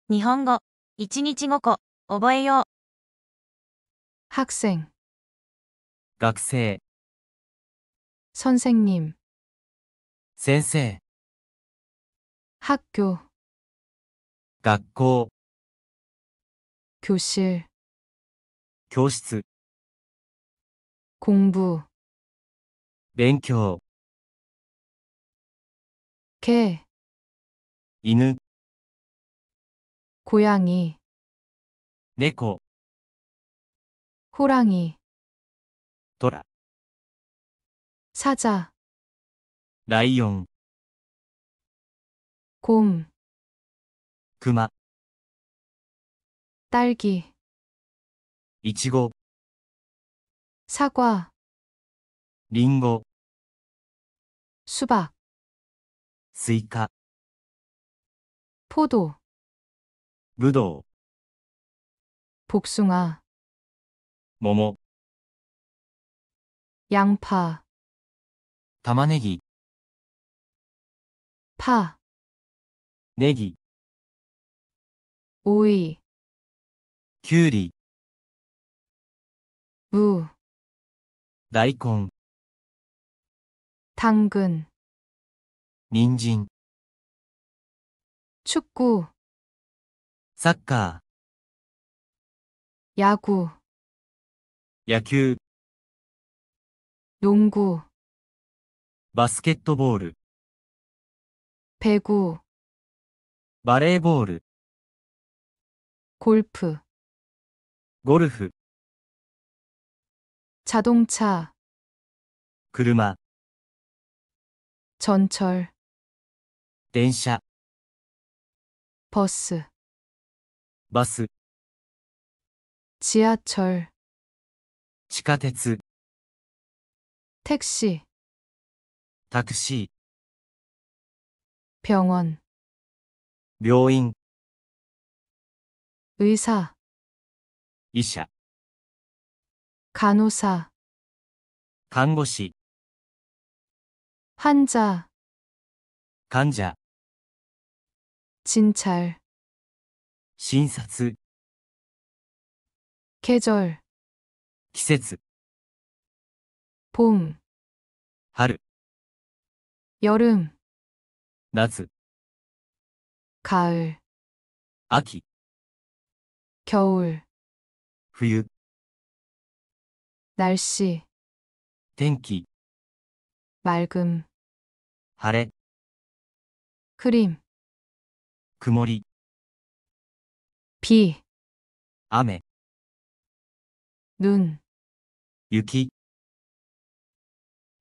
日本語、1日5個、覚えよう。 학생, 学生、 선생님, 先生、 학교, 学校、 교실, 教室、 공부, 勉強、 개, 犬、 고양이, 猫、 호랑이, 虎、 사자, ライオン、 곰, 熊、 딸기, いちご、 사과, りんご、 수박, スイカ、 포도, ぶどう、 복숭아, 桃、 양파, 玉ねぎ、 파, ネギ、 오이, きゅうり、 무, 大根、 당근, 人参、 축구, サッカ 야구, ー、野球、 농구, バスケットボール、 배구, バレーボール、 골프, ゴルフ、 자동차, 車、 전철, 電車、 버스, バス、 지하철, 地下鉄、 택시, タクシ 병원, ー、病院、 의사, 医者、 간호사, 看護師、 환자, 患者、 진찰, 診察、 계절, 季節、 봄, 春、 여름, 夏、 가을, 秋、 겨울, 冬、 날씨, 天気、 맑음, 晴れ、 흐림, 曇り、 비, 雨、 눈, 雪、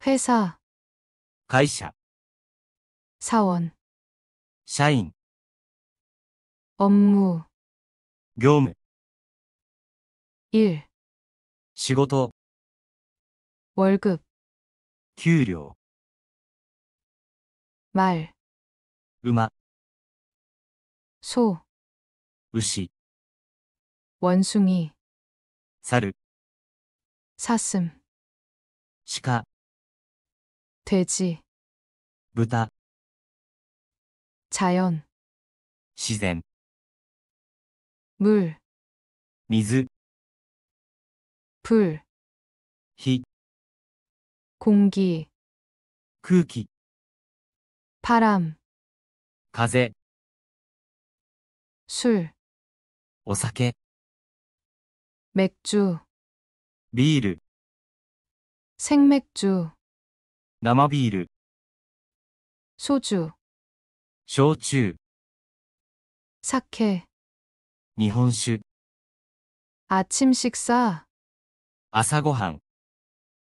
회사, 会社、 사원, 社員、 업무, 業務、 일, 仕事、 월급, 給料、 말, 馬、 소, 牛、 원숭이, 猿、 사슴, 鹿、 돼지, 豚、 자연, 自然、 물, 水、 불, 火、 공기, 空気、 바람, 風、 술, お酒、 맥주, ビール、 생맥주, 生ビール、 소주, 焼酎、 사케, 日本酒、 아침 식사, 朝ごはん、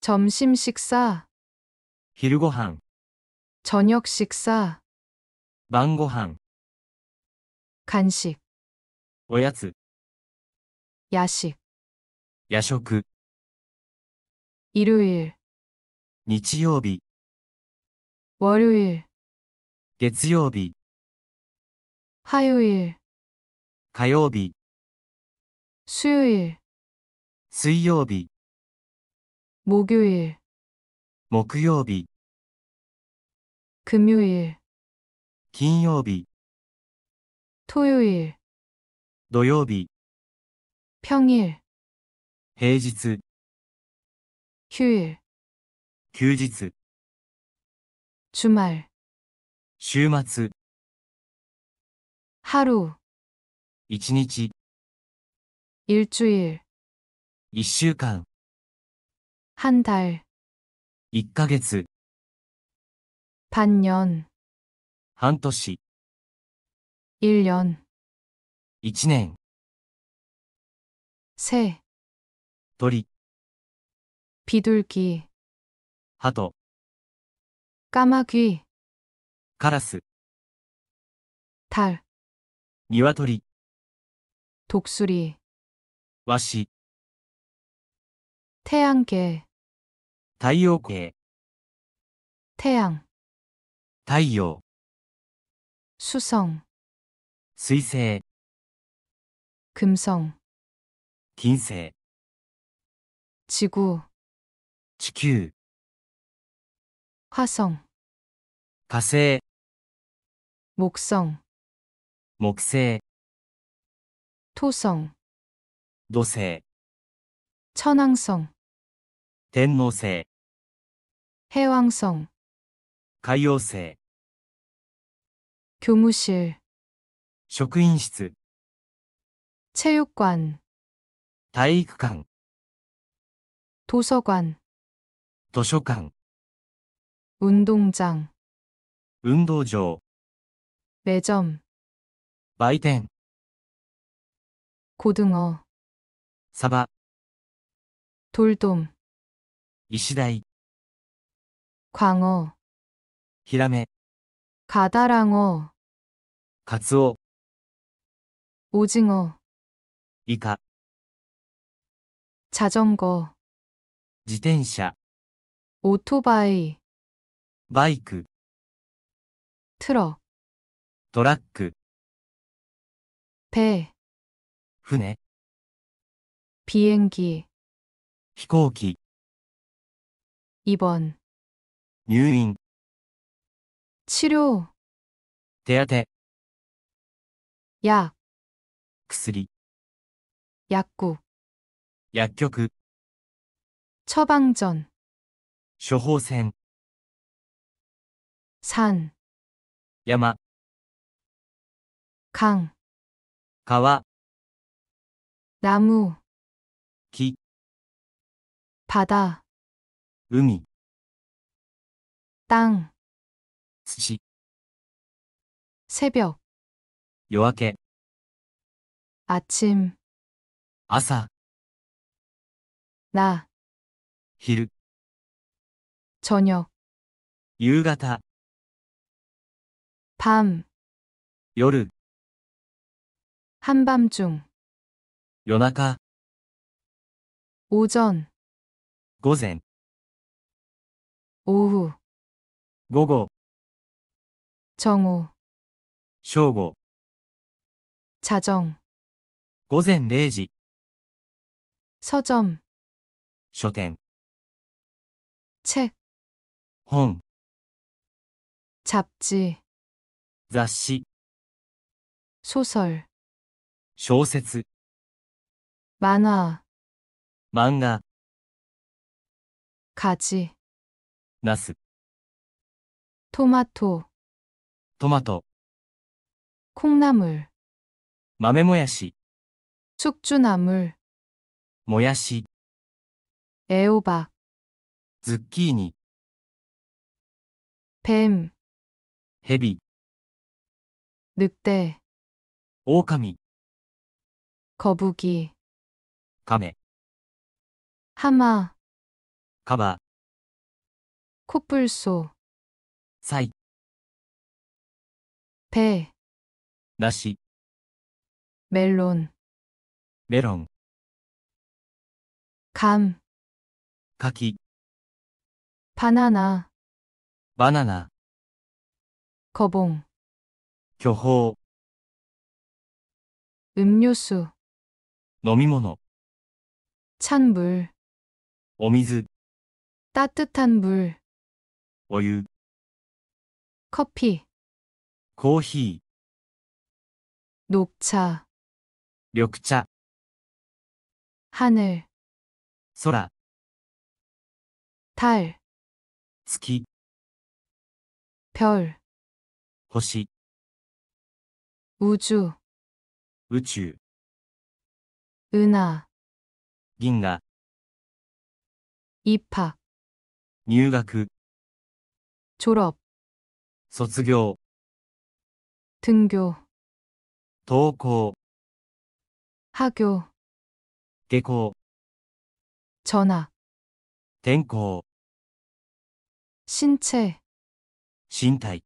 점심 식사, 昼ごはん、 저녁 식사, 晩ごはん、 간식, おやつ、 야식, 夜食、 일요일, 日曜日、 월요일, 月曜日、 화요일, 火曜日、 수요일, 水曜日、 목요일, 木曜日、 금요일, 金曜日、 토요일, 土曜日、 평일, 平日、 휴일, 休日、 주말, 週末、 하루, 一日、 일주일, 一週間、 한 달, 一ヶ月、 반년, 半年、 1년, 一年、 새, 鳥、 비둘기, 鳩、 까마귀, カラス、 달, 鶏、 독수리, ワシ、 태양계, 太陽系、 태양, 太陽、 수성, 水星、 금성, 金星、 지구, 地球、 화성, 火星、 목성, 木星、 토성, 土星、 천왕성, 天王星、 해왕성, 海王星、 교무실, 職員室、 체육관, 体育館、 도서관, 図書館、 운동장, 運動場、 매점, 売店、 고등어, サバ、 돌돔, 石鯛、 광어, ヒラメ、 가다랑어, カツオ、 오징어, イカ、 자전거, 自転車、 오토바이, バイク、 트럭, トラック、 배, 船、 비행기, 飛行機、 입원, 入院、 치료, 手当て、 약, 薬、 약국, 薬局、 처방전, 処方箋、 산, 山、 강, 川、 나무, 木、 바다, 海、 땅, 土、 새벽, 夜明け、 아침, 朝、 나, 昼、 저녁, 夕方、 밤, 夜、 한밤중, 夜中、 오전, 午前、 오후, 午後、 정오, 正午、 자정, 午前0時、 서점, 書店、 책, 本、 잡지, 雑誌、 소설, 小説、 만화, 漫画、 가지, ナス、 토마토, トマト、 콩나물, 豆もやし、 숙주나물, もやし、 애호박, ズッキーニ、 뱀, ヘビ、 늑대, 狼、 거북이, カメ、 하마, カバ、 코뿔소, サイ、 배, 梨、 멜론, メロン、 감, 柿、 바나나, バナナ、 거봉, 巨峰、 음료수, 飲み物、 찬물, お水、 따뜻한 물, お湯、 커피, コーヒー、 녹차, 緑茶、 하늘, 空、 달, 月、 별, 星、 우주, 宇宙、 은하, 銀河、 입학, 入学、 졸업, 卒業、 등교, 登校、 하교, 下校、 전학, 転校、 신체, 身体、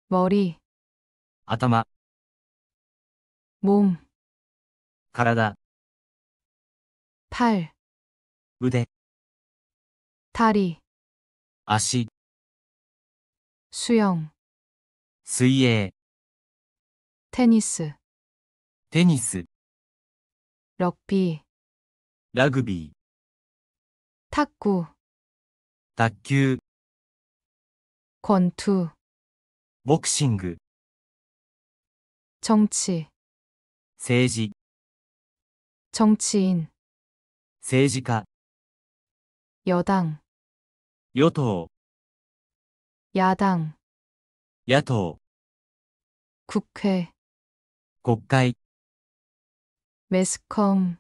머리, 頭、 몸, 体、 팔, 腕、 다리, 足、 수영, 水泳、 테니스, テニス、 럭비, ラグビー、 탁구, 卓球、 권투, ボクシング、 정치, 政治、 정치인, 政治家、 여당, 与党、 야당, 野党、 국회, 国会、 매스컴,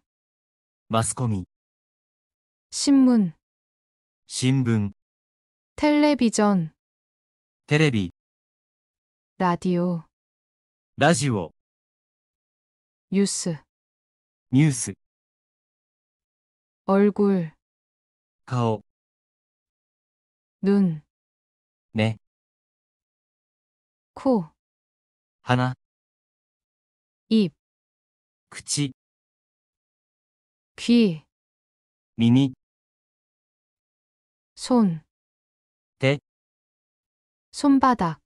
マスコミ、 신문, 新聞、 텔레비전, テレビ、 라디오, ラジオ、 뉴스, ニュース、 얼굴, 顔、 눈, 目、 코, 鼻、 입, 口、 귀, 耳、 손, 手、 손바닥,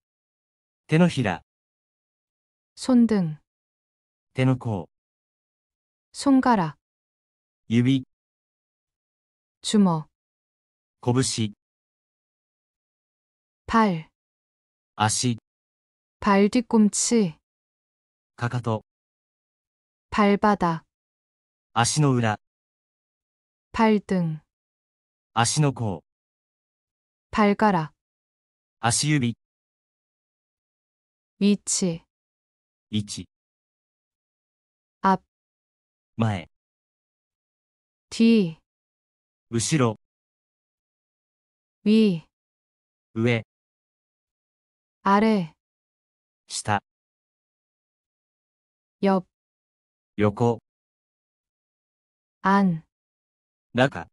手のひら、 손등, 手の甲、 손가락, 指、 주먹, 拳、 발, 足、 발 뒤꿈치, かかと、 발바닥, 足の裏、 발등, 足の甲、 발가락, 足指、 위치, 位置、 앞, 前、 뒤, 後ろ、 위, 上、 아래, 下、 옆, 横、 안, 中、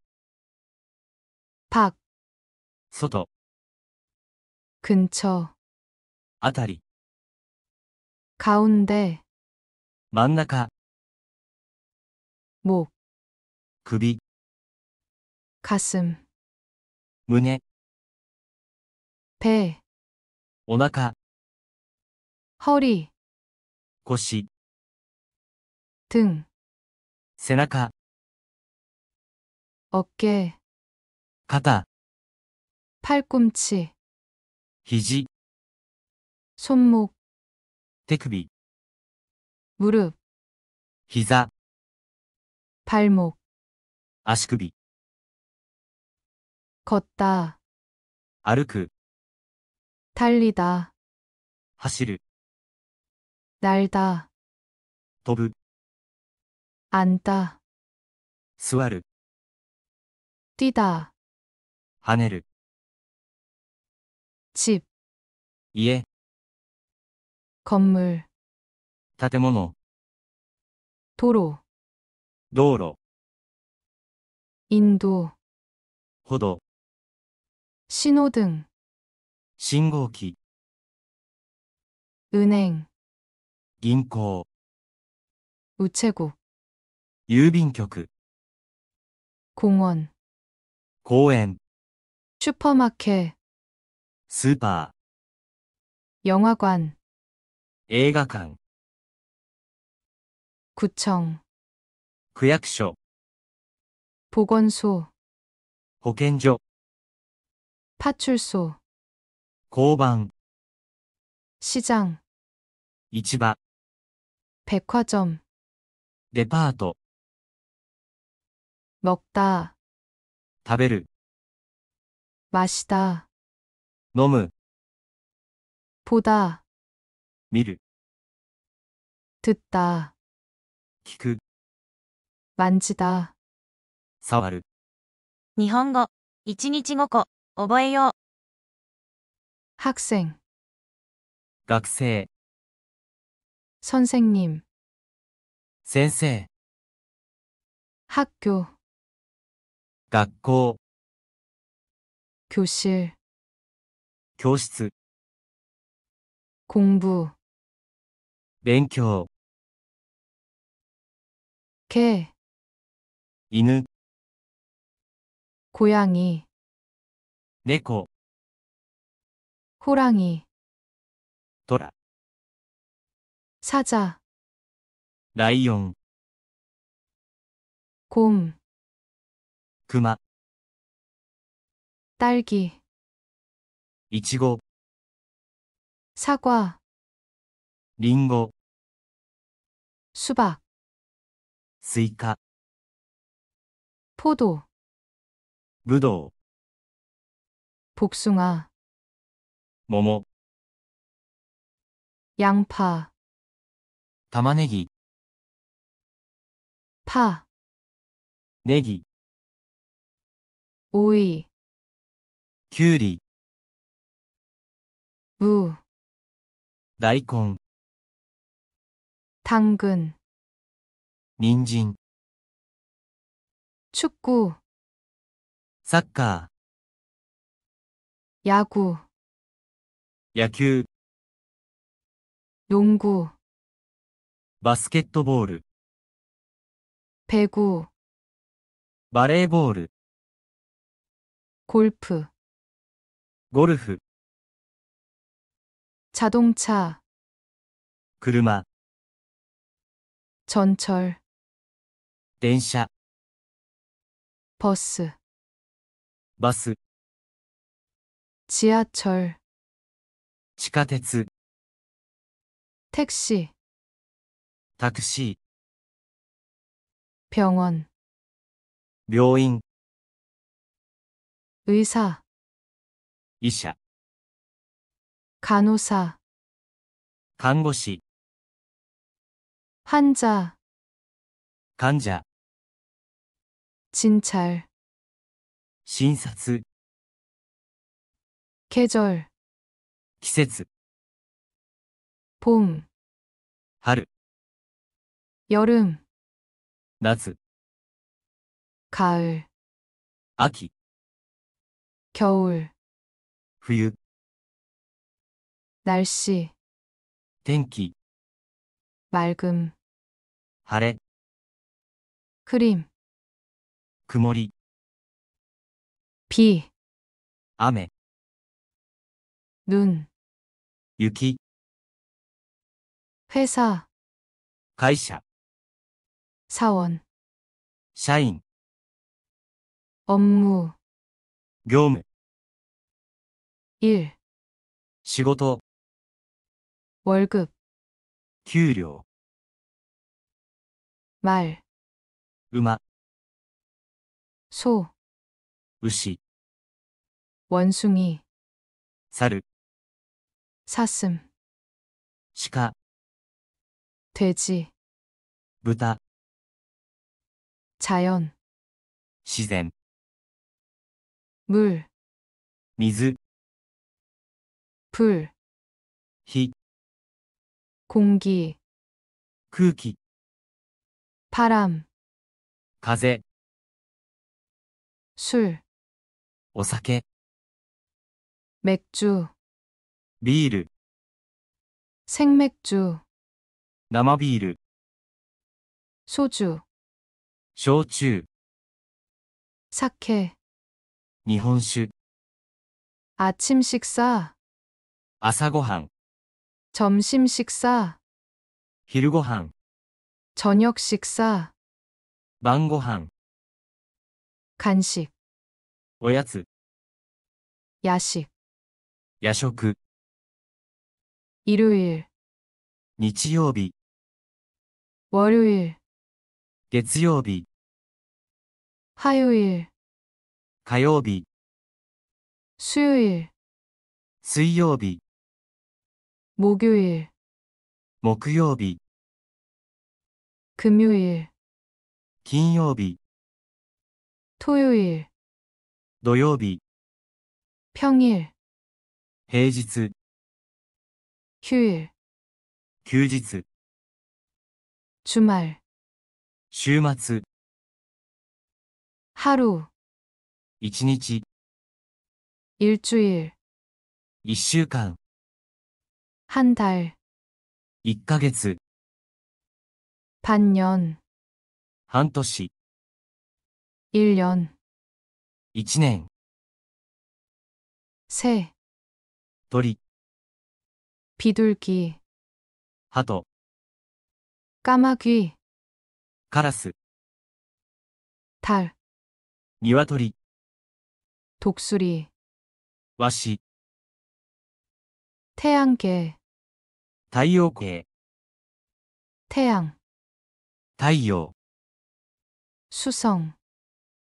밖, 外、 근처, あたり、 가운데, 真ん中、 목, 首、 가슴, 胸、 배, お腹、 허리, 腰、 등, 背中、 어깨, 肩、 팔꿈치, 肘、 손목, 手首、 무릎, 膝、 발목, 足首、 걷다, 歩く、 달리다, 走る、 날다, 飛ぶ、 앉다, 座る、 뛰다, 跳ねる、 집, 家、 건물, 建物、 도로, 道路、 인도, 歩道、 신호등, 信号機、 은행, 銀行、 우체국, 郵便局、 공원, 公園、 슈퍼마켓, スーパー、 영화관, 映画館、 구청, 区役所、 보건소, 保健所、 파출소, 交番、 시장, 市場、 백화점, デパート、 먹다, 食べる、 마시다, 飲む、 보다, 見る、 듣다, 聞く、 만지다, 触る。日本語、1日5個、覚えよう。 학생, 学生、 선생님, 先生、 학교, 学校、 교실, 教室、 공부, 勉強、 개, 犬、 고양이, 猫、 호랑이, 虎、 사자, ライオン、 곰, 熊、 딸기, いちご、 사과, りんご、 수박, スイカ、 포도, ぶどう、 복숭아, 桃、 양파, 玉ねぎ、 파, ネギ、 오이, きゅうり、 무, 大根、 당근, 人参、 축구, サッカ 야구, ー、野球、 농구, バスケットボール、 배구, バレーボール、 골프, ゴルフ、 자동차, 車、 전철, 電車、 버스, バス、 지하철, 地下鉄、 택시, タクシ 병원, ー、病院、 의사, 医者、 간호사, 看護師、 환자, 患者、 진찰, 診察、 계절, 季節、 봄, 春、 여름, 夏、 가을, 秋、 겨울, 冬、 날씨, 天気、 맑음, 晴れ、 흐림, 曇り、 비, 雨、 눈, 雪、 회사, 会社、 사원, 社員、 업무, 業務、 일, 仕事、 월급, 給料、 말, 馬、 소, 牛、 원숭이, 猿、 사슴, 鹿、 돼지, 豚、 자연, 自然、 물, 水、 불, 火、 공기, 空気、 바람, 風、 술, お酒、 맥주, ビール、 생맥주, 生ビール、 소주, 焼酎、 사케, 日本酒、 아침 식사, 朝ごはん、 점심 식사, 昼ごはん、 저녁 식사, 晩ごはん、 간식, おやつ、 야식, 夜食、 일요일, 日曜日、 월요일, 月曜日、 화요일, 火曜日、 수요일, 水曜日、 목요일, 木曜日、 금요일, 金曜日、 토요일, 土曜日、 평일, 平日、 휴일, 休日、 주말, 週末、 하루, 一日、 일주일, 一週間、 한 달, 一ヶ月、 반년, 半年、 1년, 一年、 새, 鳥、 비둘기, 鳩、 까마귀, カラス、 달, 鶏、 독수리, ワシ、 태양계, 太陽系、 태양, 太陽、 수성,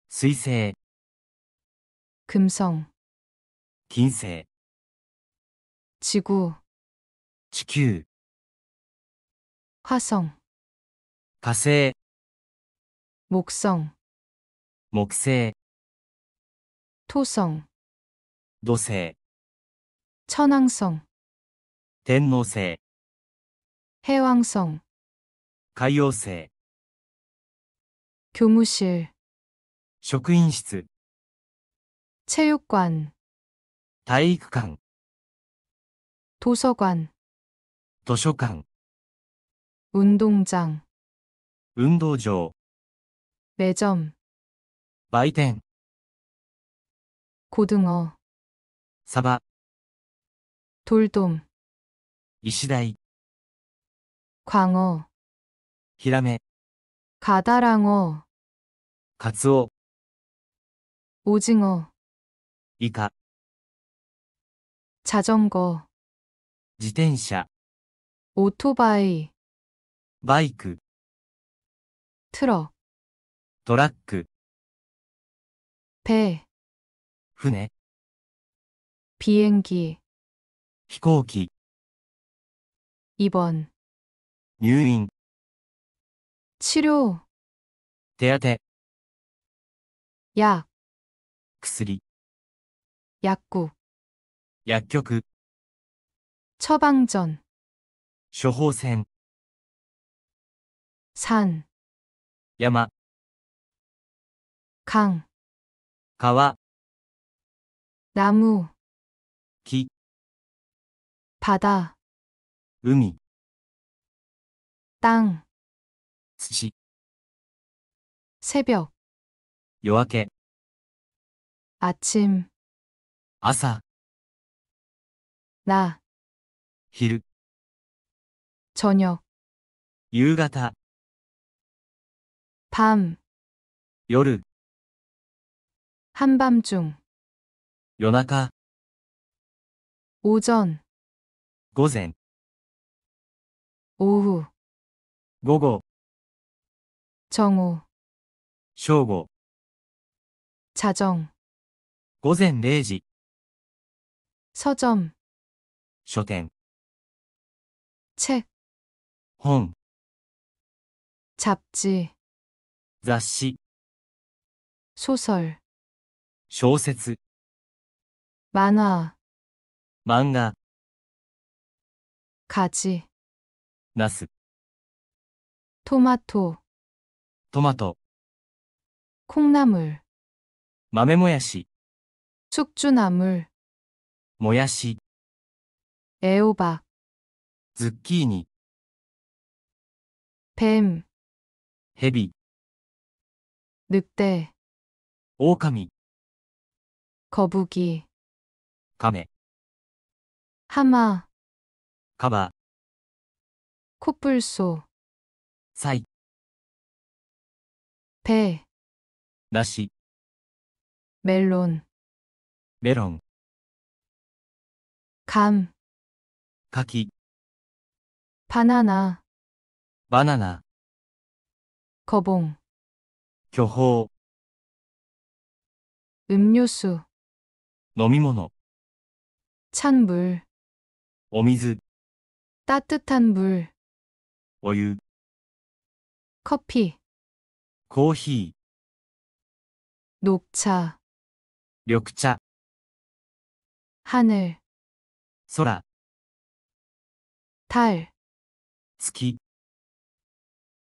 水星、 금성, 金星、 지구, 地球、 화성, 火星、 목성, 木星、 토성, 土星、 천왕성, 天王星、 해왕성, 海王星、 교무실, 職員室、 체육관, 体育館、 도서관, 図書館、 운동장, 運動場、 매점, 売店、 고등어, サバ、 돌돔, 石鯛、 광어, ヒラメ、 가다랑어, カツオ、 오징어, イカ、 자전거, 自転車、 오토바이, バイク、 트럭, トラック、 배, 船、 비행기, 飛行機、 입원, 入院、 치료, 手当て、 약, 薬、 약국, 薬局、 처방전, 処方箋、 산, 山、 강, 川、 나무, 木、 바다, 海、 땅, 土、 새벽, 夜明け、 아침, 朝、 낮, 昼、 저녁, 夕方、 밤, 夜、 한밤중, 夜中、 오전, 午前、 오후, 午後、 정오, 正午、 자정, 午前0時、 서점, 書店、 책, 本、 잡지, 雑誌、 소설, 小説、 만화, 漫画、 가지, ナス、 토마토, トマト、 콩나물, 豆もやし、 숙주나물, もやし、 애호박, ズッキーニ、 뱀, ヘビ、 늑대, 狼、 거북이, カメ、 하마, カバ、 코뿔소, サイ、 배, 梨、 멜론, メロン、 감, 柿、 바나나, バナナ、 거봉, 巨峰、 음료수, 飲み物、 찬 물, お水、 따뜻한 물, お湯、 커피, コーヒ 녹차, ー、緑茶、 하늘, 空、 달, 月、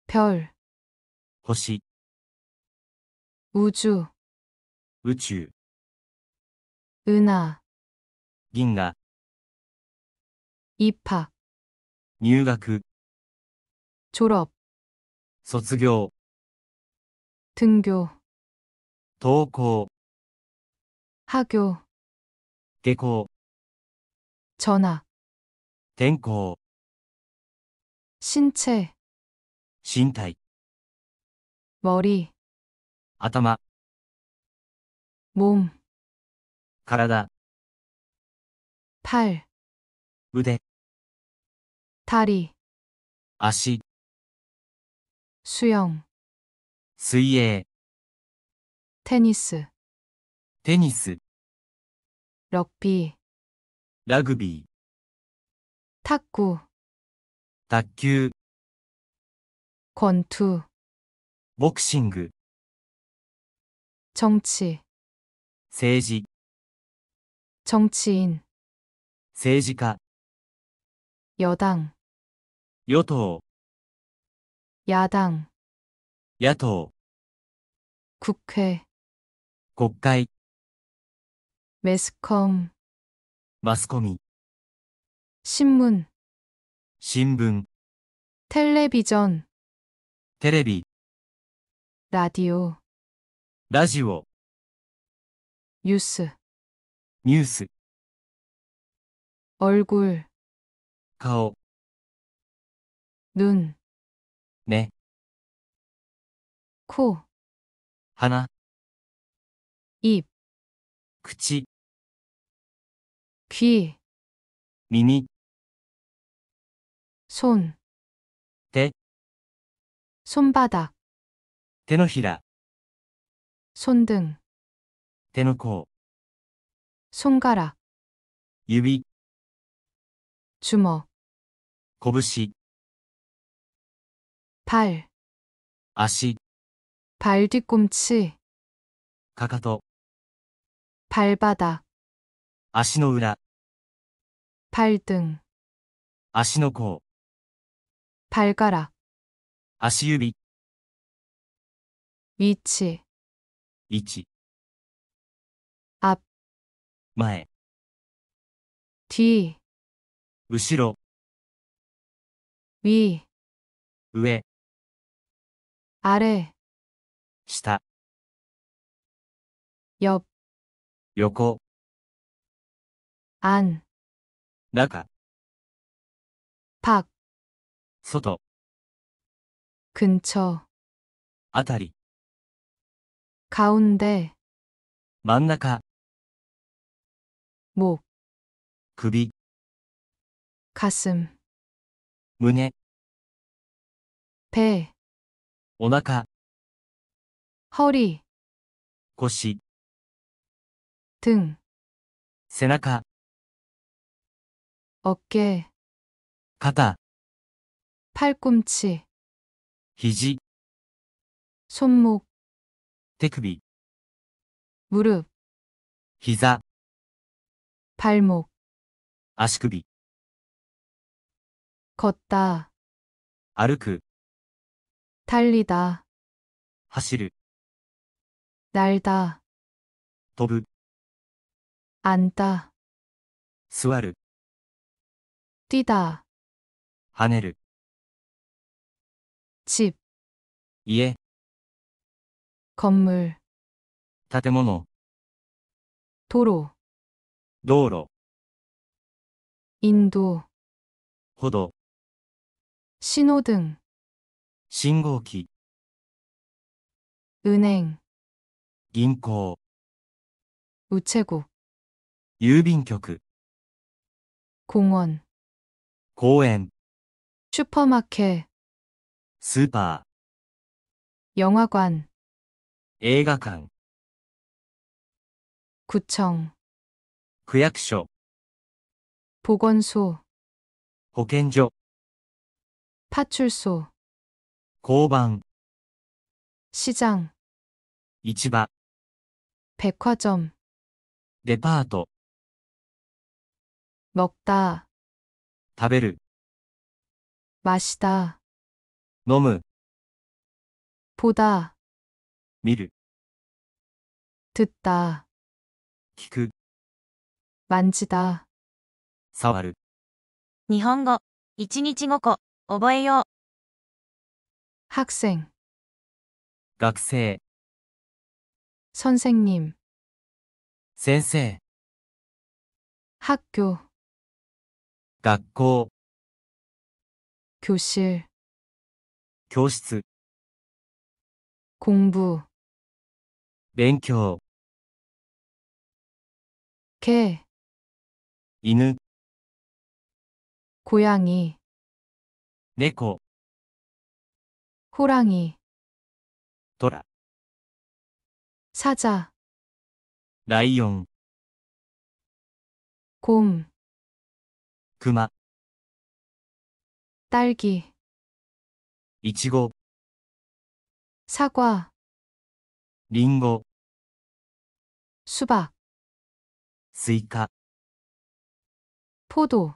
별, 星、 우주, 宇宙、 은하, 銀河、 입학, 入学、 졸업, 卒業、 등교, 登校、 하교, 下校、 전학, 転校、 신체, 身体、 머리, 頭、 몸, 体、 팔, 腕、 다리, 足、 수영, 水泳、 테니스, テニス、 럭비, ラグビー、 탁구, 卓球、 권투, ボクシング、 정치, 政治、 정치인, 政治家、 여당, 与党、 야당, 野党、 국회, 国会、 매스컴, マスコミ、 신문, 新聞、 텔레비전, テレビ、 라디오, ラジオ、 뉴스, ニュース、 얼굴, 顔、 눈, 目、 코, 鼻、 입, 口、 귀, 耳、 손, 手、 손바닥, 手のひら、 손등, 手の甲、 손가락, 指、 주먹, 拳、 발, 足、 발 뒤꿈치, かかと、 발바닥, 足の裏、 발등, 足の甲、 발가락, 足指、 위치, 位置、 앞, 前、 뒤, 後ろ、 위, 上、 아래, 下、 옆, 横、 안, 中、 밖, 外、 근처, あたり、 가운데, 真ん中、 목, 首、 가슴, 胸、 배, お腹、 허리, 腰、 등, 背中、 어깨, 肩、 팔꿈치, 肘、 손목, 手首、 무릎, 膝、 발목, 足首、 걷다, 歩く、 달리다, 走る、 날다, 飛ぶ、 앉다, 座る、 뛰다, 跳ねる、 집, 家、 건물, 建物、 도로, 道路、 인도, 歩道、 신호등, 信号機、 은행, 銀行、 우체국, 郵便局、 공원, 公園、 슈퍼마켓, スーパー、 영화관, 映画館、 구청, 区役所、 보건소, 保健所、 파출소, 交番、 시장, 市場、 백화점, デパート、 먹다, 食べる、 마시다, 飲む、 보다, 見る、 듣다, 聞く、 만지다, 触る。日本語、1日5個、覚えよう。 학생, 学生、 선생님, 先生、 학교, 学校、 교실, 教室、 공부, 勉強、 개, 犬、 고양이, 猫、 호랑이, 虎、 사자, ライオン、 곰, 熊、 딸기, いちご、 사과, りんご、 수박, スイカ、 포도,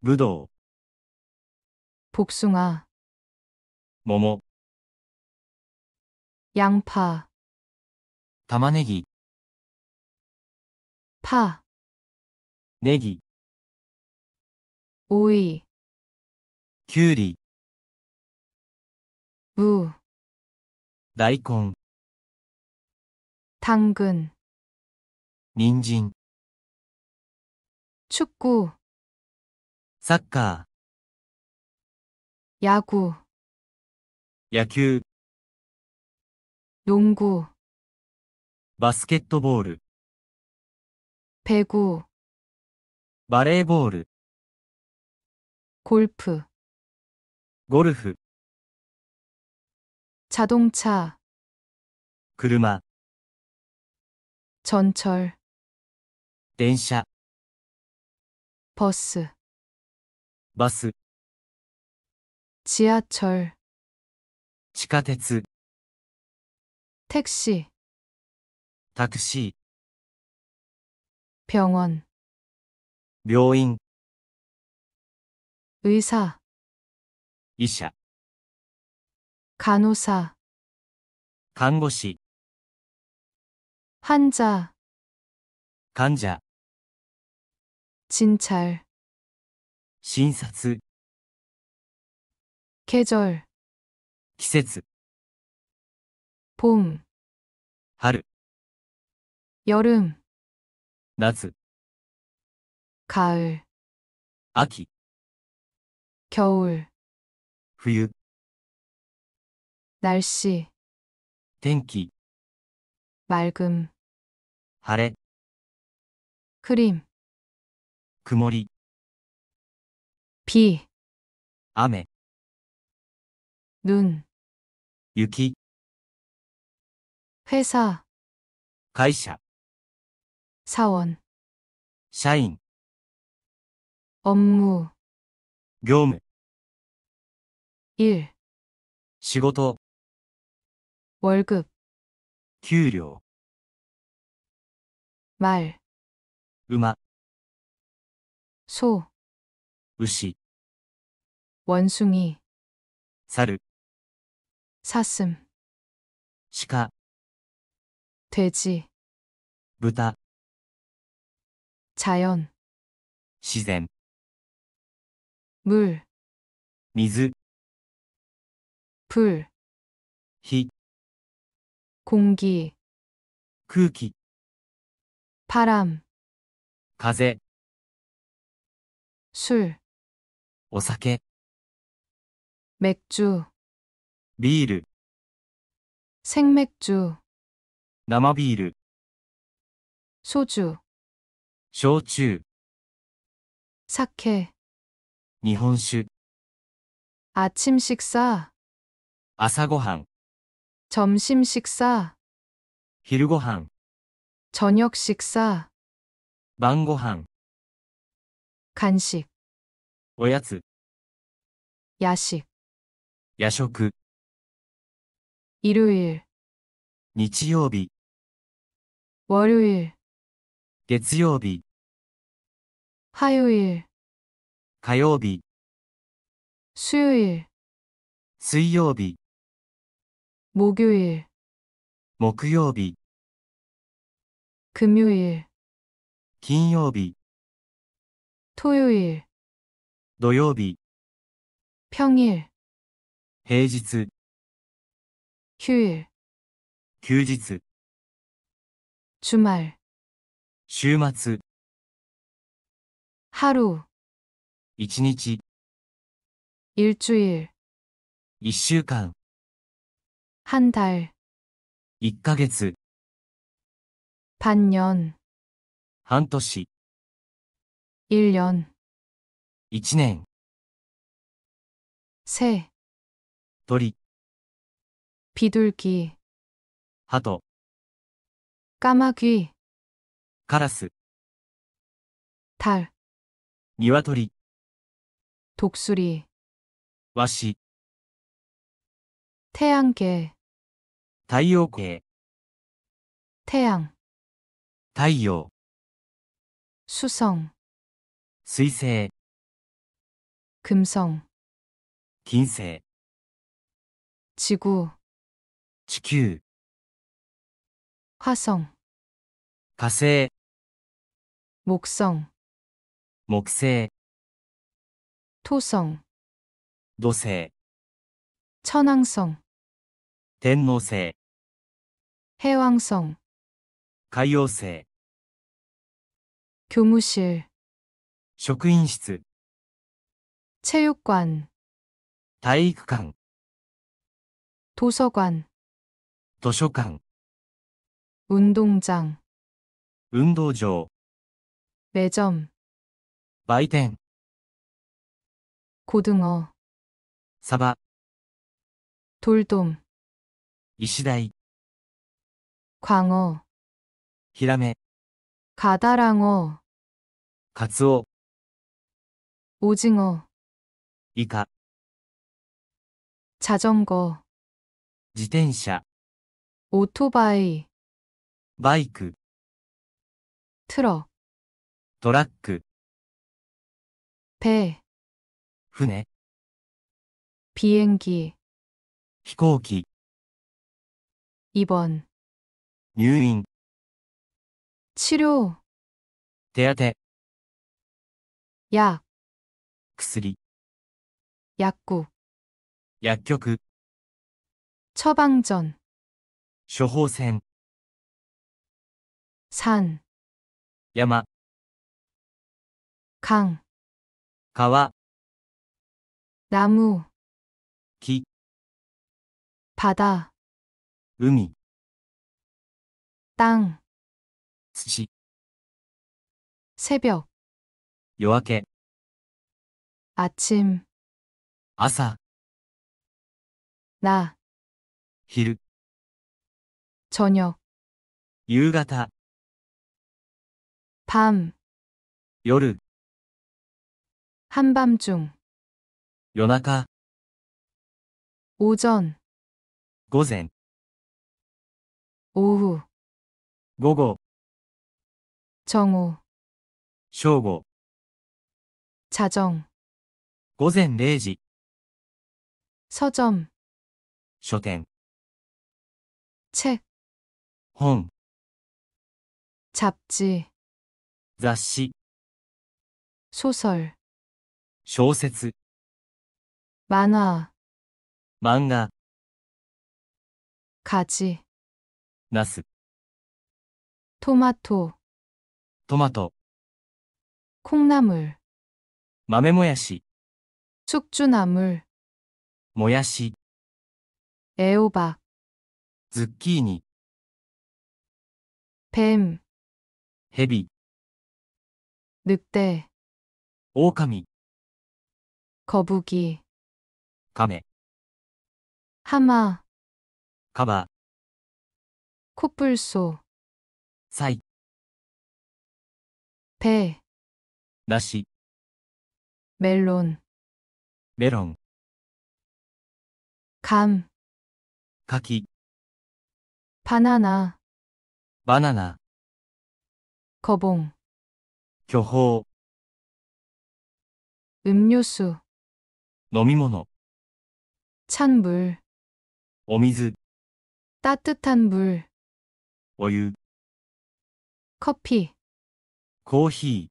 ぶどう、 복숭아, 桃、 양파, 玉ねぎ、 파, ネギ、 오이, きゅうり、 무, 大根、 당근, 人参、 축구, サッカ 야구, ー、野球、 농구, バスケットボール、 배구, バレーボール、 골프, ゴルフ、 자동차, 車、 전철, 電車、 버스, バス、 지하철, 地下鉄、 택시, タクシ 병원, ー、病院、 의사, 医者、 간호사, 看護師、 환자, 患者、 진찰, 診察、 계절, 季節、 봄, 春、 여름, 夏、 가을, 秋、 겨울, 冬、 날씨, 天気、 맑음, 晴れ、 흐림, 曇り、 비, 雨、 눈, 雪、 회사, 会社、 사원, 社員、 업무, 業務、 일, 仕事、 월급, 給料、 말, 馬、 소, 牛、 원숭이, 猿、 사슴, 鹿、 돼지, 豚、 자연, 自然、 물, 水、 불, 火、 공기, 空気、 바람, 風、 술, お酒、 맥주, ビール、 생맥주, 生ビール、 소주, 焼酎、 사케, 日本酒、 아침 식사, 朝ごはん、 점심 식사, 昼ご飯、 저녁 식사, 晩ご飯、 간식, おやつ、 야식, 夜食、 일요일, 日曜日、 월요일, 月曜日、 화요일, 火曜日、 수요일, 水曜日、 목요일, 木曜日、 금요일, 金曜日、 토요일, 土曜日、 평일, 平日、 휴일, 休日、 주말, 週末、 하루, 一日、 일주일, 一週間、 한 달, 一ヶ月、 반년, 半年、 1년, 一年、 새, 鳥、 비둘기, 鳩、 까마귀, カラス、 달, 鶏、 독수리, ワシ、 태양계, 太陽系、 태양, 太陽、 수성, 水星、 금성, 金星、 지구, 地球、 화성, 火星、 목성, 木星、 토성, 土星、 천왕성, 天王星、 해왕성, 海王星、 교무실, 職員室、 체육관, 体育館、 도서관, 図書館、 운동장, 運動場、 매점, 売店、 고등어, サバ、 돌돔, 石鯛、 광어, ヒラメ、 가다랑어, カツオ、 오징어, イカ、 자전거, 自転車、 오토바이, バイク、 트럭, トラック、 배, 船、 비행기, 飛行機、 입원, 入院、 치료, 手当て、 약, 薬、 약국, 薬局、 처방전, 処方箋、 산, 山、 강, 川、 나무, 木、 바다, 海、 땅, 土、 새벽, 夜明け、 아침, 朝、 낮, 昼、 저녁, 夕方、 밤, 夜、 한밤중, 夜中、 오전, 午前、 오후, 午後、 정오, 正午、 자정, 午前0時、 서점, 書店、 책, 本、 잡지, 雑誌、 소설, 小説、 만화, 漫画、 가지, ナス、 토마토, トマト、 콩나물, 豆もやし、 숙주나물, もやし、 애호박, ズッキーニ、 뱀, ヘビ、 늑대, 狼、 거북이, カメ、 하마, カバ、 코뿔소, サイ、 배, 梨、 멜론, メロン、 감, 柿、 바나나, バナナ、 거봉, 巨峰、 음료수, 飲み物、 찬물, お水、 따뜻한 물, お湯、 커피, コーヒ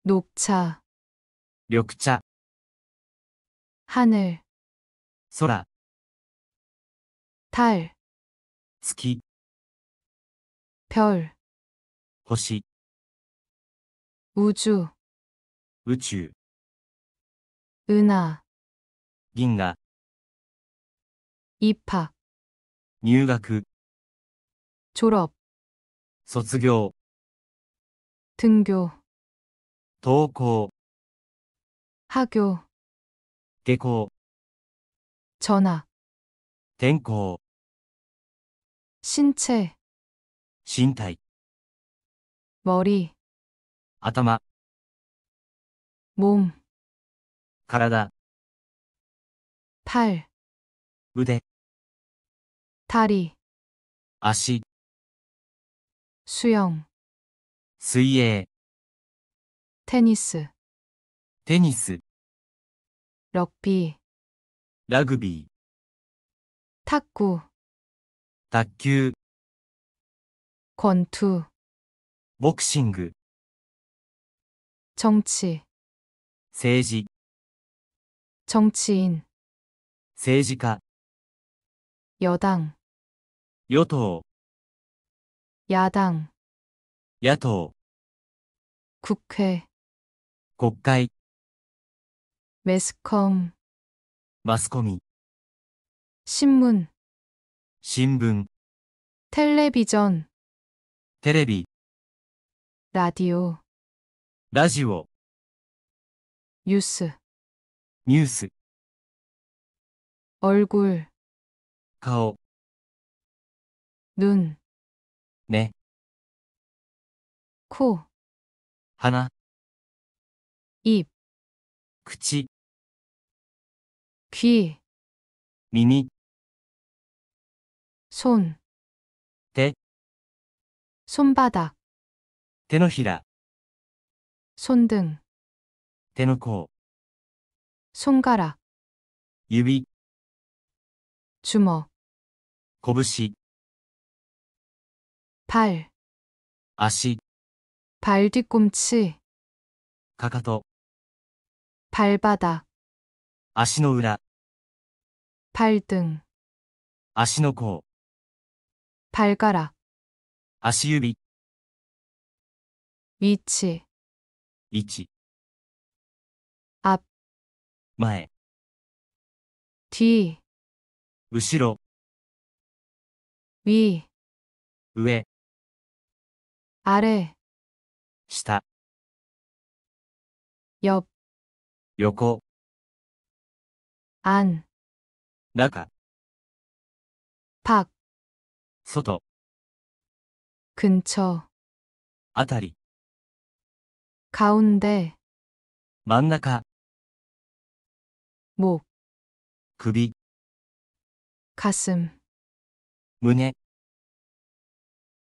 녹차, ー、緑茶、 하늘, 空、 달, 月、 별, 星、 우주, 宇宙、 은하, 銀河、 입학, 入学、 졸업, 卒業、 등교, 登校、 하교, 下校、 전학, 転校、 신체, 身体、 머리, 頭、 몸, 体、 팔, 腕、 다리, 足、 수영, 水泳、 테니스, テニス、 럭비, ラグビー、 탁구, 卓球、 권투, ボクシング、 정치, 政治、 정치인, 政治家、 여당, 与党、 야당, 野党、 국회, 国会、 매스컴, マスコミ、 신문, 新聞、 텔레비전, テレビ、 라디오, ラジオ、 뉴스, ニュース、 얼굴, 顔、 눈, 目、 코, 鼻、 입, 口、 귀, 耳、 손, 手、 손바닥, 手のひら、 손등, 手の甲、 손가락, 指、 주먹, 拳、 발, 足、 발 뒤꿈치, かかと、 발바닥, 足の裏、 발등, 足の甲、 발가락, 足指、 위치, 位置、 앞, 前、 뒤, 後ろ、 위, 上、 아래, 下、 옆, 横、 안, 中、 밖, 外、 근처, あたり、 가운데, 真ん中、 목, 首、 가슴, 胸、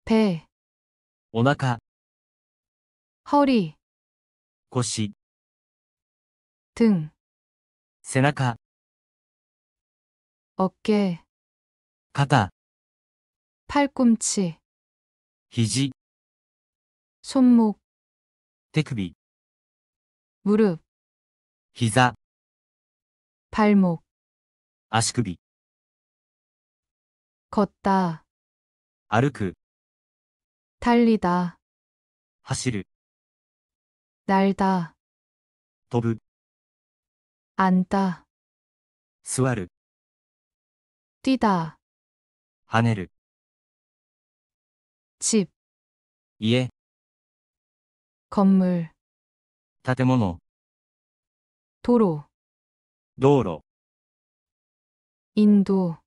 배, お腹、 허리, 腰、 등, 背中、 어깨, 肩、 팔꿈치, 肘、 손목, 手首、 무릎, 膝、 발목, 足首、 걷다, 歩く、 달리다, 走る、 날다, 飛ぶ、 앉다, 座る、 뛰다, 跳ねる、 집, 家、 건물, 建物、 도로, 道路、 인도,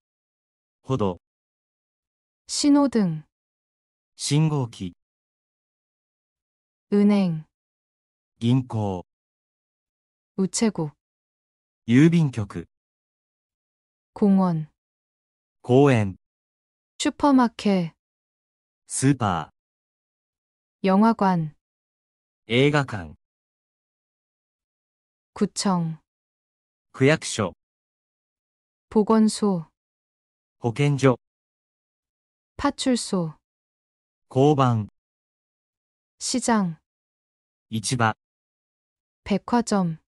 歩道、 신호등, 信号機、 은행, 銀行、 우체국, 郵便局、 공원, 公園、 슈퍼마켓, スーパー、 영화관, 映画館、 구청, 区役所、 보건소, 保健所、 파출소, 交番、 시장, 市場、 백화점,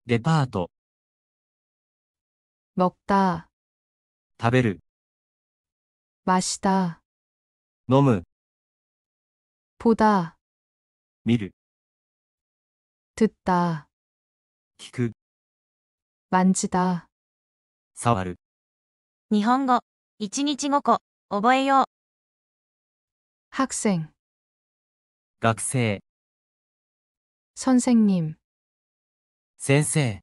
デパート、 먹다, 食べる、 마시다, 飲む、 보다, 見る、 듣다, 聞く、 만지다, 触る。日本語、1日5個、覚えよう。 학생, 学生、 선생님, 先生、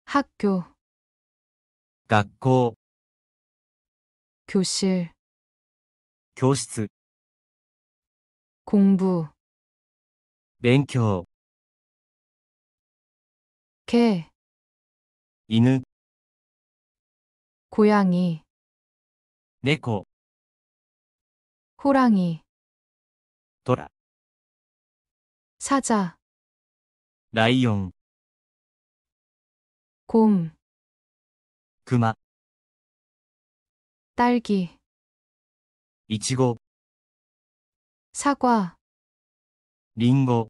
학교, 学校、 교실, 教室、 공부, 勉強、 개, 犬、 고양이, 猫、 호랑이, 虎、 사자, ライオン、 곰, 熊、 딸기, いちご、 사과, りんご、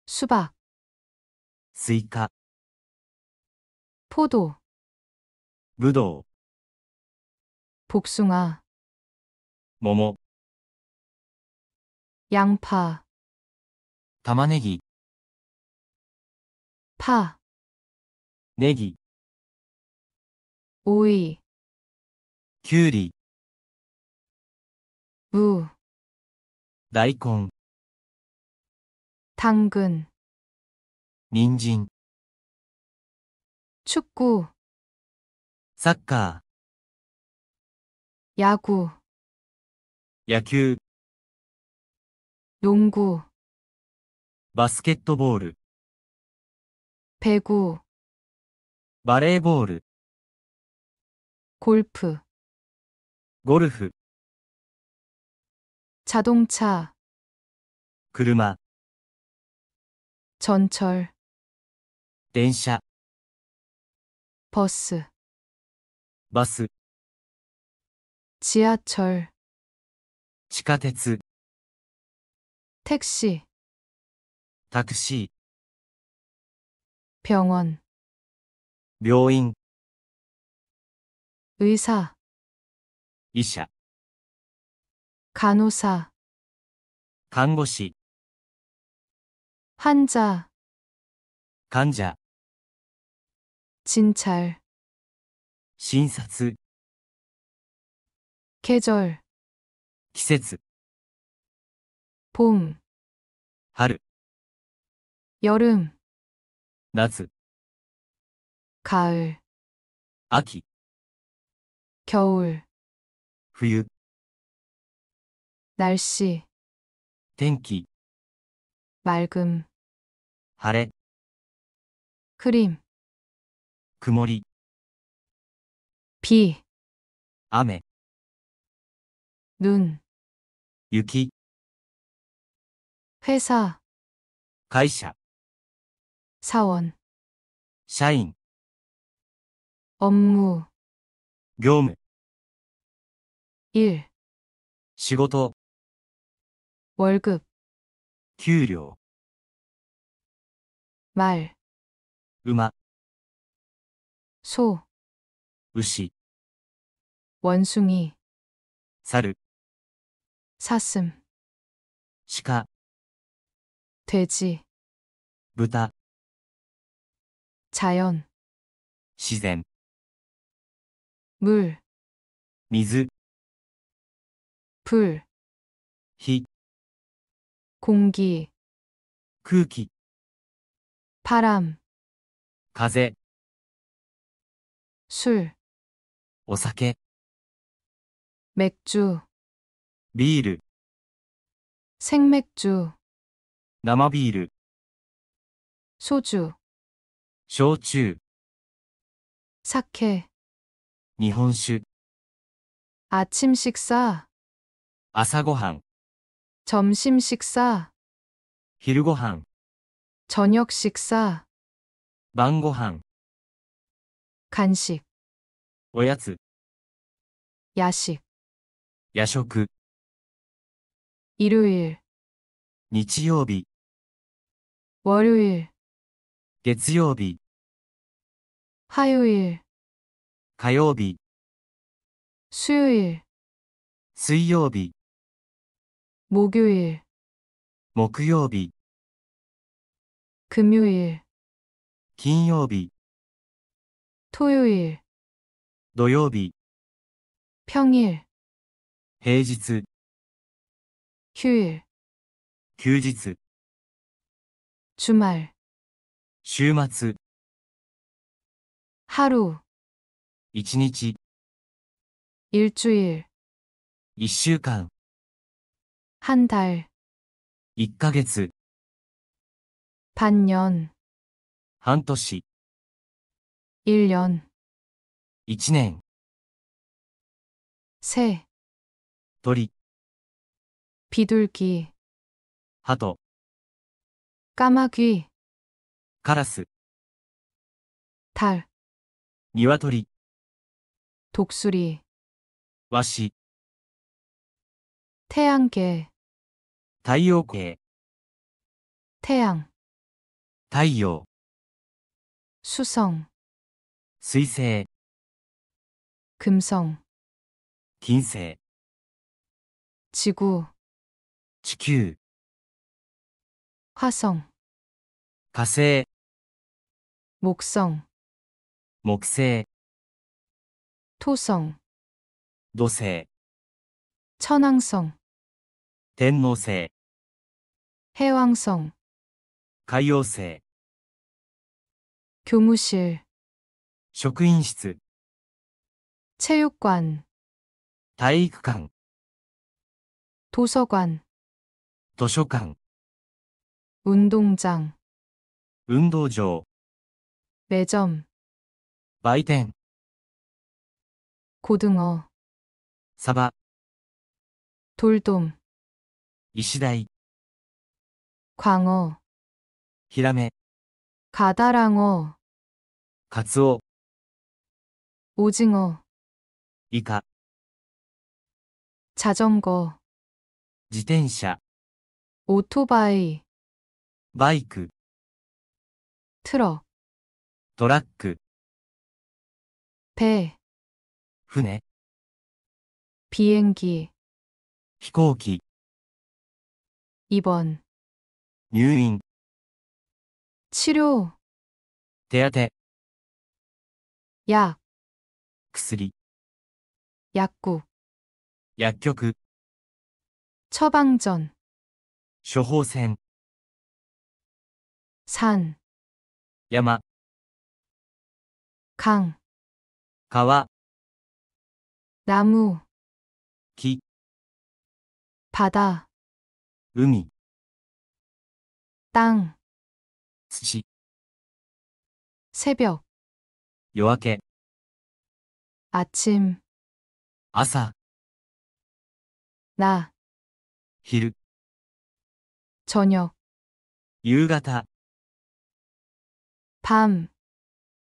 수박, スイカ、 포도, ぶどう、 복숭아, 桃、 양파, 玉ねぎ、 파, ネギ、 오이, きゅうり、 무, 大根、 당근, 人参、 축구, サッカ 야구, ー、野球、 농구, バスケットボール、 배구, バレーボール、 골프, ゴルフ、 자동차, 車、 전철, 電車、 버스, バス、 지하철, 地下鉄、 택시, タクシ 병원, ー、病院、 의사, 医者、 간호사, 看護師、 환자, 患者、 진찰, 診察、 계절, 季節、 봄, 春、 여름, 夏、 가을, 秋、 겨울, 冬、 날씨, 天気、 맑음, 晴れ、 흐림, 曇り、 비, 雨、 눈, 雪、 회사, 会社、 사원, 社員、 업무, 業務、 일, 仕事、 월급, 給料、 말, 馬、 소, 牛、 원숭이, 猿、 사슴, 鹿、 돼지, 豚、 자연, 自然、 물, 水、 불, 火、 공기, 空気、 바람, 風、 술, お酒、 맥주, ビール、 생맥주, 生ビール、 소주, 焼酎、 사케, 日本酒、 아침 식사, 朝ごはん、 점심 식사, 昼ごはん、 저녁 식사, 晩ごはん、 간식, おやつ、 야식, 夜食、 일요일, 日曜日、 월요일, 月曜日、 화요일, 火曜日、 수요일, 水曜日、 목요일, 木曜日、 금요일, 金曜日、 토요일, 土曜日、 평일, 平日、 휴일, 休日、 주말, 週末、 하루, 一日、 일주일, 一週間、 한 달, 一ヶ月、 반년, 半年、 1년, 一年、 새, 鳥、 비둘기, 鳩、 까마귀, カラス、 달, 鶏、 독수리, ワシ、 태양계, 太陽系、 태양, 太陽、 수성, 水星、 금성, 金星、 지구, 地球、 화성, 火星、 목성, 木星、 토성, 土星、 천왕성, 天王星、 해왕성, 海王星、 교무실, 職員室、 체육관, 体育館、 도서관, 図書館、 운동장, 運動場、 매점, 売店、 고등어, サバ、 돌돔, 石鯛、 광어, ヒラメ、 가다랑어, カツオ、 오징어, イカ、 자전거, 自転車、 오토바이, バイク、 트럭, トラック、 배, 船、 비행기, 飛行機、 입원, 入院、 치료, 手当、 약, 薬、 약국, 薬局、 처방전, 処方箋、 산, 山、 강, 川、 나무, 木、 바다, 海、 땅, 土、 새벽, 夜明け、 아침, 朝、 나, 昼、 저녁, 夕方、 밤,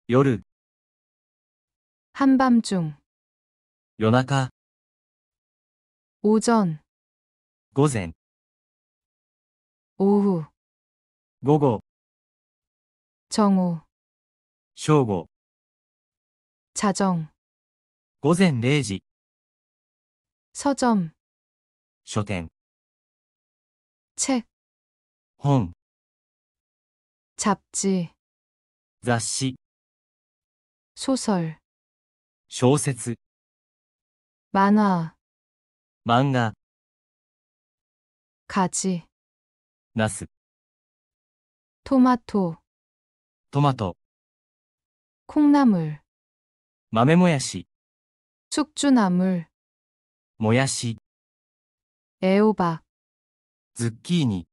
夜、 한밤중, 夜中、 오전, 午前、 오후, 午後、 정오, 正午、 자정, 午前0時、 서점, 書店、 책, 本、 잡지, 雑誌、 소설, 小説、 만화, 漫画、 가지, ナス、 토마토, トマト、 콩나물, 豆もやし、 숙주나물, もやし、 애호박, ズッキーニ、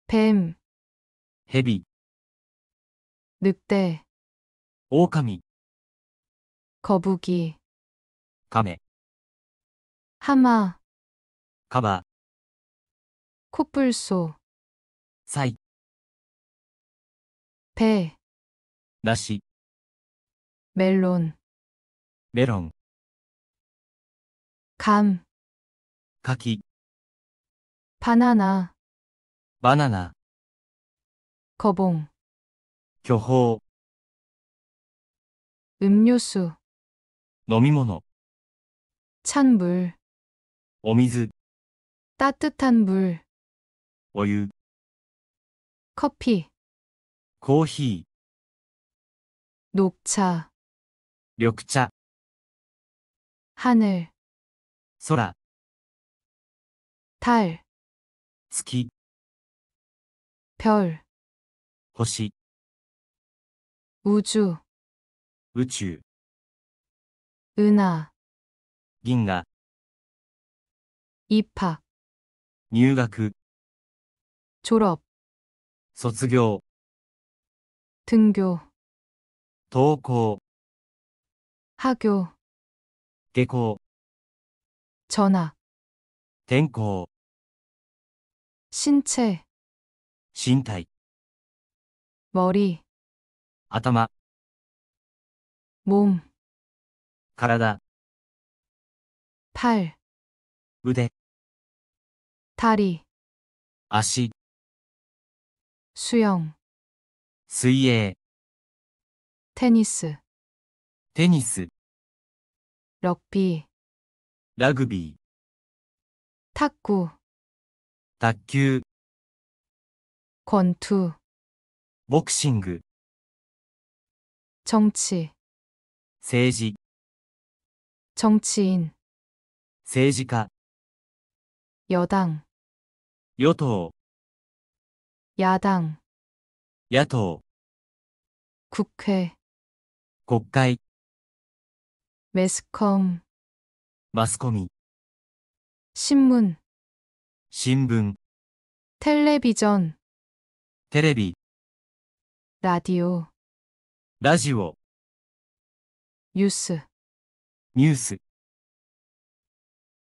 뱀, ヘビ、 늑대, 狼、 거북이, カメ、 하마, カバ、 코뿔소, サイ、 배, 梨、 멜론, メロン、 감, 柿、 바나나, バナナ、 거봉, 巨峰、 음료수, 飲み物、 찬물, お水、 따뜻한 물, お湯、 커피, コーヒ 녹차, ー、緑茶、 하늘, 空、 달, 月、 별, 星、 우주, 宇宙、 은하, 銀河、 입학, 入学、 졸업, 卒業、 등교, 登校、 하교, 下校、 전학, 転校、 신체, 身体、 머리, 頭、 몸, 体、 팔, 腕、 다리, 足、 수영, 水泳、 테니스, テニス、 럭비, ラグビー、 탁구, 卓球、 권투, ボクシング、 정치, 政治、 정치인, 政治家、 여당, 与党、 야당, 野党、 국회, 国会、 매스컴, マスコミ、 신문, 新聞、 텔레비전, テレビ、 라디오, ラジオ、 뉴스, ニュース、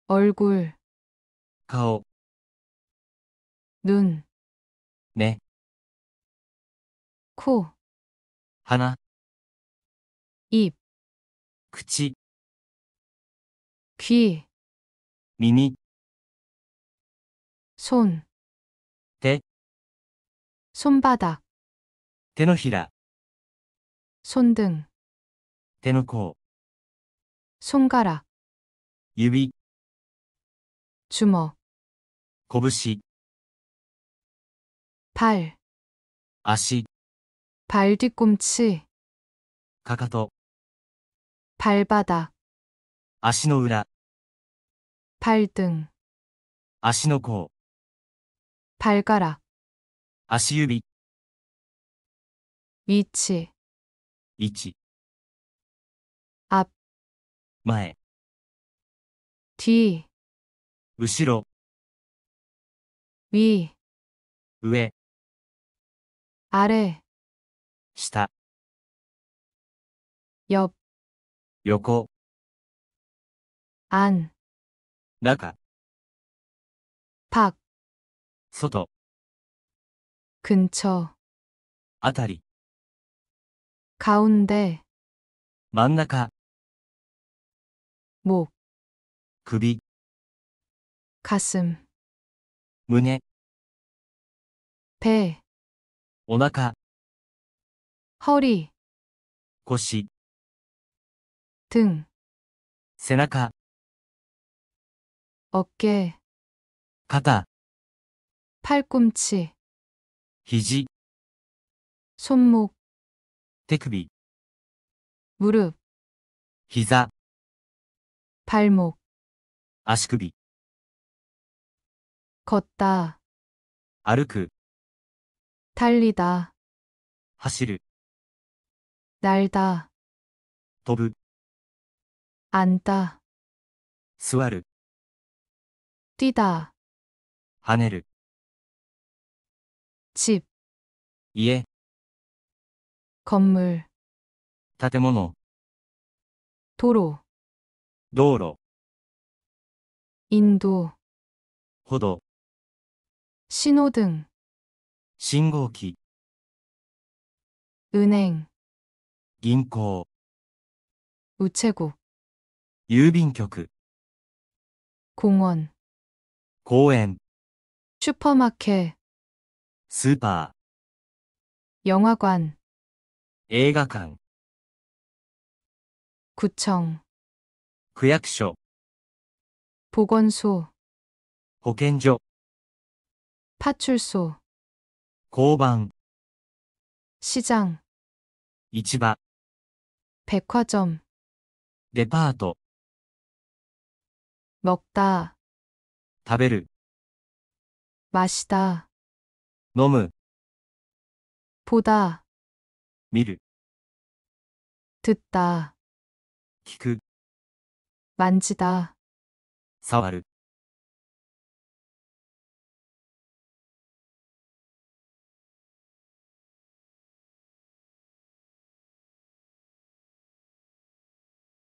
얼굴, 顔、 눈, 目、 코, 鼻、 입, 口、 귀, 耳、 손, 手、 손바닥, 手のひら、 손등, 手の甲、 손가락, 指、 주먹, 拳、 발, 足、 발 뒤꿈치, かかと、 발바닥, 足の裏、 발등, 足の甲、 발가락, 足指、 위치, 位置、 앞, 前、 뒤, 後ろ、 위, 上、 아래, 下、 옆, 横、 안, 中、 밖, 外、 근처, あたり、 가운데, 真ん中、 목, 首、 가슴, 胸、 배, お腹、 허리, 腰、 등, 背中、 어깨, 肩、 팔꿈치, 肘、 손목, 手首、 무릎, 膝、 발목, 足首、 걷다, 歩く、 달리다, 走る、 날다, 飛ぶ、 앉다, 座る、 뛰다, 跳ねる、 집, 家、 건물, 建物、 도로, 道路、 인도, 歩道、 신호등, 信号機、 은행, 銀行、 우체국, 郵便局、 공원, 公園、 슈퍼마켓, スーパー、 영화관, 映画館、 구청, 区役所、 보건소, 保健所、 파출소, 交番、 시장, 市場、 백화점, デパート、 먹다, 食べる、 마시다, 飲む、 보다, 見る、 듣다, 聞く、 만지다, 触る。